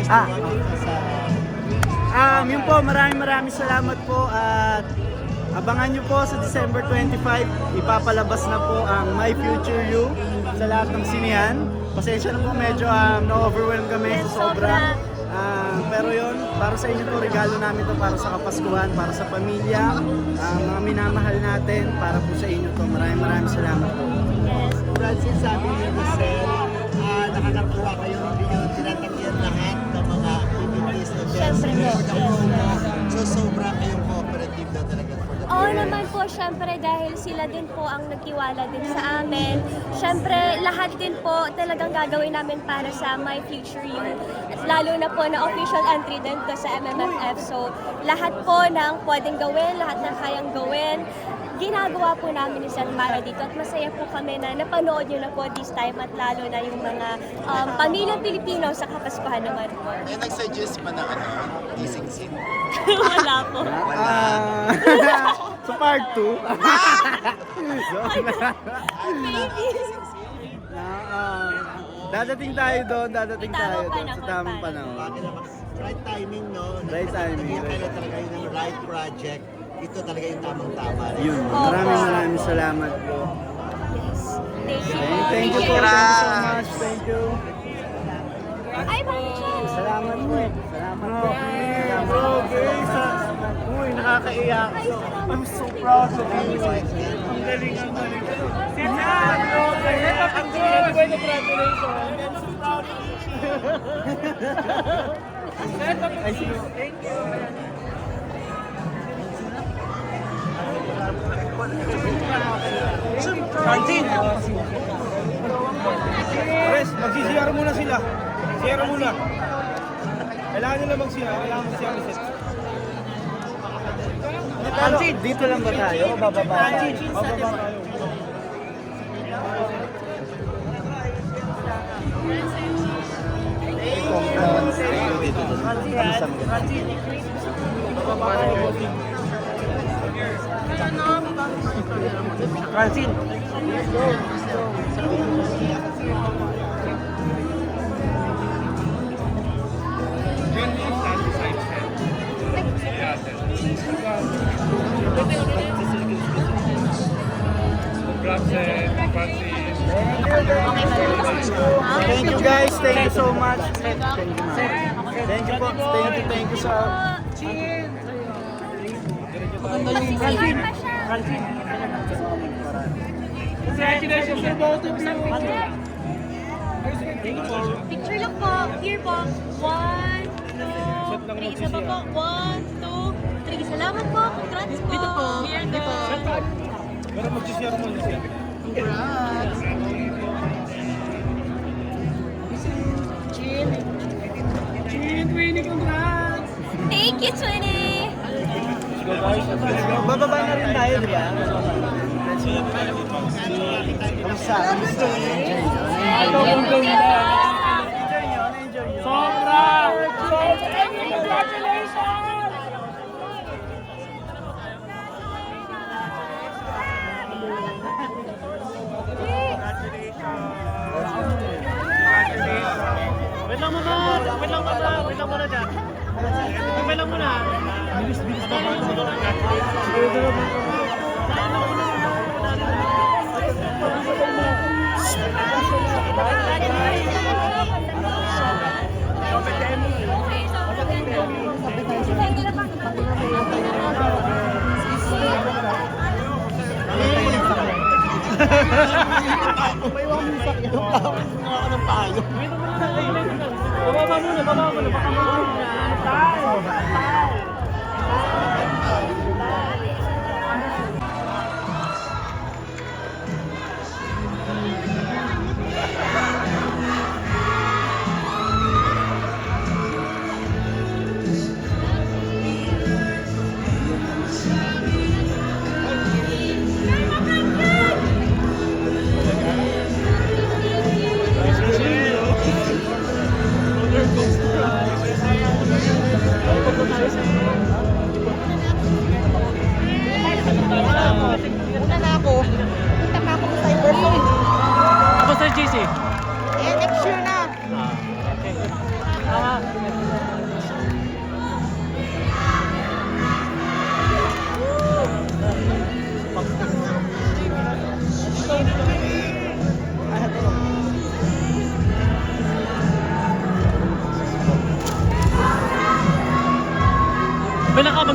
Ah, sa... yun po, maraming salamat po at abangan nyo po sa December 25, ipapalabas na po ang My Future You sa lahat ng sinihan. Pasensya na po, medyo na-overwhelm kami sa sobra. Pero yun, para sa inyo to, regalo namin to para sa Kapaskuhan, para sa pamilya, mga minamahal natin, para po sa inyo to. Maraming salamat po. Yes. Francis, sabi niyo ni Sir, nakakakuha kayo, hindi nyo tinatangyan lahat ng mga activities na Siyempre po. So, sobra kayong cooperative na talaga for the Oo naman po, syempre dahil sila din po ang nagtiwala din sa amin. Syempre, lahat din po talagang gagawin namin para sa My Future You. At lalo na po na official entry din to sa MMFF. So, lahat po ng pwedeng gawin, lahat ng kayang gawin, ginagawa po namin ni Sir para dito. At masaya po kami na napanood nyo na po this time at lalo na yung mga pamilyang Pilipino sa Kapaskuhan naman po. May nag-suggest pa ng teasing scene. Wala po. Sa part 2. Dadating tayo doon, dadating tayo doon sa tamang panahon. Bagay naman, right timing, no? Right timing. Kaya kailan talaga yun ang right project. Ito talaga yung tamang-tama. Yun, Opo. maraming salamat po. Yes. Thank you po. Thank you po, thank you so much, thank you. Ay, bakit siya? Salamat po. Salamat po. Uy, nakakaiyak. I'm so proud of you. Ang galing, ang galing. Sinan! Ang galing, congratulations. I'm so proud of you. I see you. Thank you. Martin! Pres, magsisiyara muna sila. Siyara muna. Kailangan nila magsiyara. Kailangan magsiyara set. Francis, dito lang ba tayo? O bababa tayo? Bababa tayo. Francine. Thank you guys, thank you so much. Thank you po, thank you sa... Maganda yung Francine. Francine. Congratulations sir, both of you. Picture lang po. Here po. 1, 2, 3. Isa pa po. 1, 2, 3. Salamat po. Congrats po. Dito po. Here go. Pero magsisiyara muna sila. Congrats. Chin. Chin, Twinnie, congrats! Thank you, Twinnie. Bababa na rin tayo, di ba? Kamusta? Sobra! Congratulations! Wait lang muna! Wait lang muna! Wait lang muna dyan! Wait lang muna! Bilis pa ba? May iwan mo sa iyo. Mga ka ng payo. Bababa muna! Baka muna! Tayo! Roller coaster.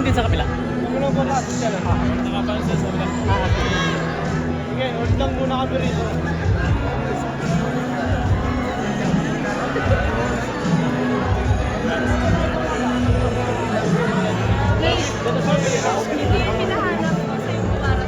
lang din sa kapila. Huwag mo lang papasok siya lang. Nakapansin sa kapila. Sige, hold lang muna kami rito. Pinahanap ko sa yung para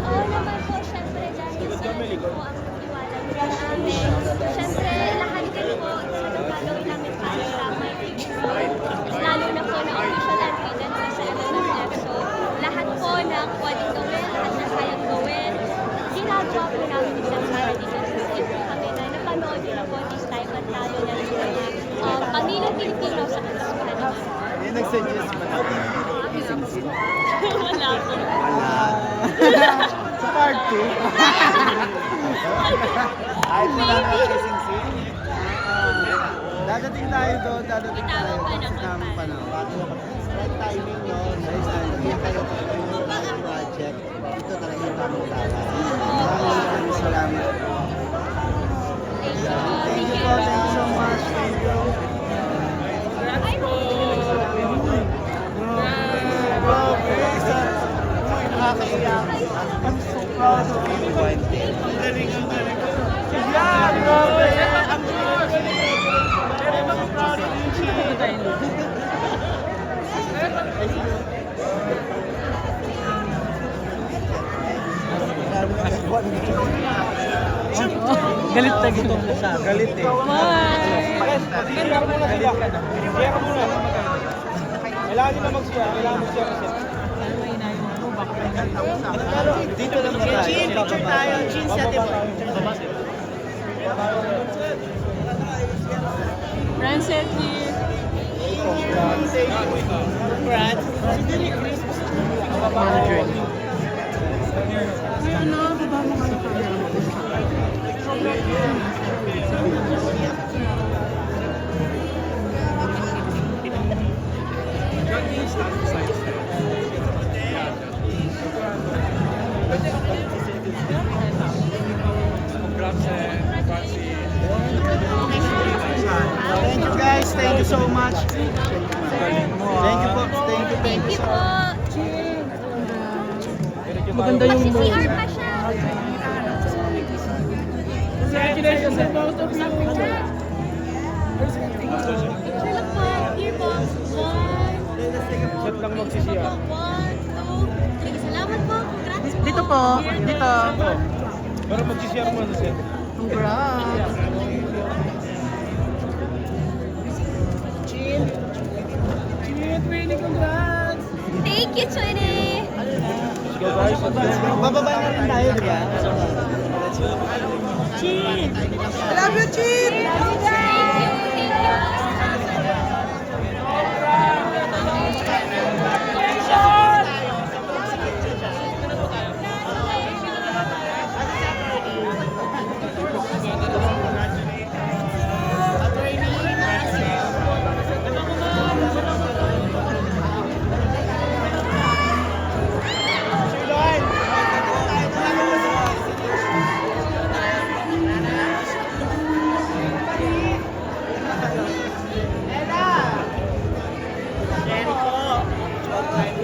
Oo naman po, syempre dahil sa po ang tiwala nila sa amin. Syempre, lahat din po talagang gagawin namin para sa my future. Lalo na po na official entry din po sa MMFF. So, lahat po ng pwedeng gawin, lahat na kayang gawin, ginagawa po namin dito para dito. Kasi po kami na napanood nyo na po this time at lalo na sa mga pamilyang Pilipino sa kasuhan naman. May nag-suggest ba natin? Wala po. Wala. Sa part 2. Ay, wala na kasing scene. Dadating tayo doon, dadating tayo. Sa tamang panahon. Right timing, no? Hindi kayo ng project. Ito talaga yung tamang tama. Maraming salamat. Thank you po. Thank you so much. Thank you. I'm so proud of you. Ang galing, ang galing. Yeah, grabe. I'm proud. I'm proud of you, Chi. Galit na gutom na siya. Galit eh. Galit ka na. Kaya ka muna. Kailangan nila mag-share. Kailangan mag-share kasi. Dito lang tayo. Chin, picture tayo. Chin, sa atin mo. Rancid here. Brad. Thank you guys. Thank you so much. Thank you po. Thank you. Thank you po. Maganda yung Mag-CR pa siya. Congratulations and both of you. Picture lang po. Here po. Shot lang magsisiya. 1, 2, 3. Salamat po. Congrats po. Dito po. Dito. Pero magsisiya mo sa set. Congrats. Thank you, Twinny. Go guys. Bababa na rin tayo, di ba? I love you, Chief! Thank you. Okay.